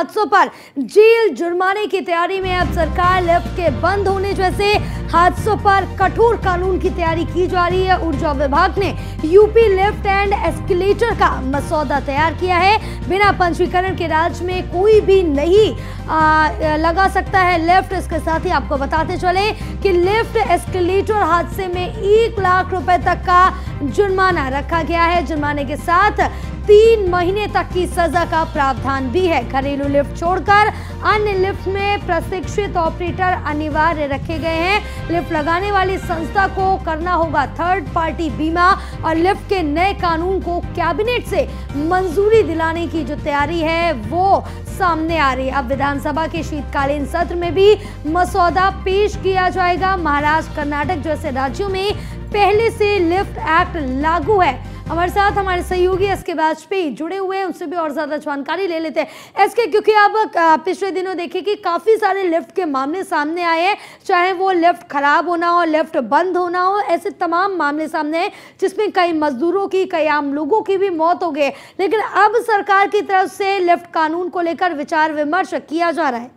हादसों पर जेल जुर्माने की तैयारी में अब सरकार लिफ्ट के बंद होने जैसे हादसों पर कठोर कानून की तैयारी की जा रही है। ऊर्जा विभाग ने यूपी लिफ्ट एंड एस्केलेटर का मसौदा तैयार किया है। बिना पंजीकरण के राज्य में कोई भी नहीं लगा सकता है लिफ्ट। इसके साथ ही आपको बताते चले कि लिफ्ट एस्केलेटर हादसे में 1 लाख रुपए तक का जुर्माना रखा गया है। जुर्माने के साथ 3 महीने तक की सजा का प्रावधान भी है। घरेलू लिफ्ट छोड़कर अन्य लिफ्ट में प्रशिक्षित ऑपरेटर अनिवार्य रखे गए हैं। लिफ्ट लगाने वाली संस्था को करना होगा थर्ड पार्टी बीमा और लिफ्ट के नए कानून को कैबिनेट से मंजूरी दिलाने की जो तैयारी है वो सामने आ रही है। अब विधानसभा के शीतकालीन सत्र में भी मसौदा पेश किया जाएगा। महाराष्ट्र, कर्नाटक जैसे राज्यों में पहले से लिफ्ट एक्ट लागू है। हमारे साथ हमारे सहयोगी एसके वाजपेयी जुड़े हुए हैं, उनसे भी और ज्यादा जानकारी ले लेते हैं। एसके, क्योंकि अब पिछले दिनों देखे कि काफी सारे लिफ्ट के मामले सामने आए हैं, चाहे वो लिफ्ट खराब होना हो, लिफ्ट बंद होना हो, ऐसे तमाम मामले सामने आए जिसमें कई मजदूरों की, कई आम लोगों की भी मौत हो गई। लेकिन अब सरकार की तरफ से लिफ्ट कानून को लेकर विचार विमर्श किया जा रहा है।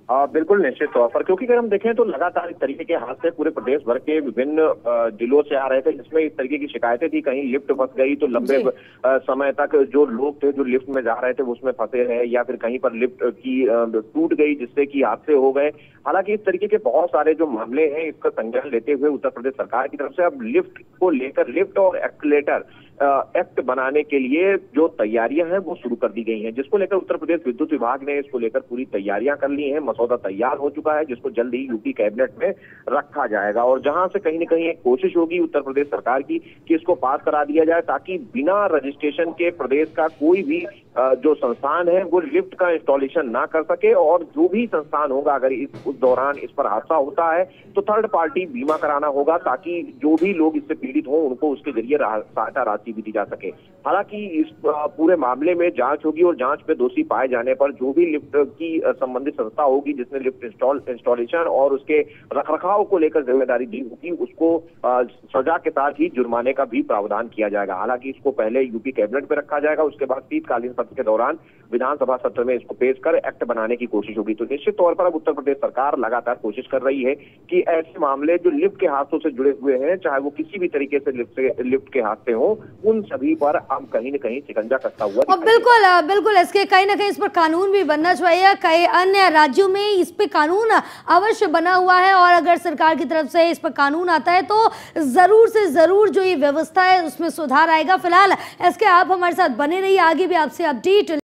बिल्कुल निश्चित तौर पर, क्योंकि अगर हम देखें तो लगातार इस तरीके के हादसे पूरे प्रदेश भर के विभिन्न जिलों से आ रहे थे, जिसमें इस तरीके की शिकायतें थी। कहीं लिफ्ट फंस गई तो लंबे समय तक जो लोग थे जो लिफ्ट में जा रहे थे वो उसमें फंसे रहे, या फिर कहीं पर लिफ्ट की टूट गई जिससे कि हादसे हो गए। हालांकि इस तरीके के बहुत सारे जो मामले हैं इसका संज्ञान लेते हुए उत्तर प्रदेश सरकार की तरफ से अब लिफ्ट को लेकर लिफ्ट और एस्केलेटर एक्ट बनाने के लिए जो तैयारियां हैं वो शुरू कर दी गई हैं, जिसको लेकर उत्तर प्रदेश विद्युत विभाग ने इसको लेकर पूरी तैयारियां कर ली हैं। मसौदा तैयार हो चुका है जिसको जल्द ही यूपी कैबिनेट में रखा जाएगा, और जहां से कहीं न कहीं एक कोशिश होगी उत्तर प्रदेश सरकार की कि इसको पास करा दिया जाए, ताकि बिना रजिस्ट्रेशन के प्रदेश का कोई भी जो संस्थान है वो लिफ्ट का इंस्टॉलेशन ना कर सके। और जो भी संस्थान होगा अगर उस दौरान इस पर हादसा होता है तो थर्ड पार्टी बीमा कराना होगा, ताकि जो भी लोग इससे पीड़ित हों उनको उसके जरिए सहायता राशि भी दी जा सके। हालांकि इस पूरे मामले में जांच होगी और जांच में दोषी पाए जाने पर जो भी लिफ्ट की संबंधित संस्था होगी जिसने लिफ्ट इंस्टॉलेशन और उसके रखरखाव को लेकर जिम्मेदारी दी होगी उसको सजा के साथ ही जुर्माने का भी प्रावधान किया जाएगा। हालांकि इसको पहले यूपी कैबिनेट में रखा जाएगा, उसके बाद शीतकालीन सत्र के दौरान विधानसभा सत्र में इसको पेश कर एक्ट बनाने की कोशिश होगी। तो निश्चित तौर पर अब उत्तर प्रदेश सरकार लगातार कोशिश कर रही है कि ऐसे मामले जो लिफ्ट के हादसों से जुड़े हुए हैं, चाहे वो किसी भी तरीके से लिफ्ट के हादसे हो, उन सभी पर अब कहीं न कहीं शिकंजा कसता हुआ। बिल्कुल बिल्कुल, इसके कहीं ना कहीं इस पर कानून भी बनना चाहिए। कई अन्य राज्यों में इस पे कानून अवश्य बना हुआ है, और अगर सरकार की तरफ से इस पर कानून आता है तो जरूर से जरूर जो ये व्यवस्था है उसमें सुधार आएगा। फिलहाल इसके आप हमारे साथ बने रहिए, आगे भी आपसे अपडेट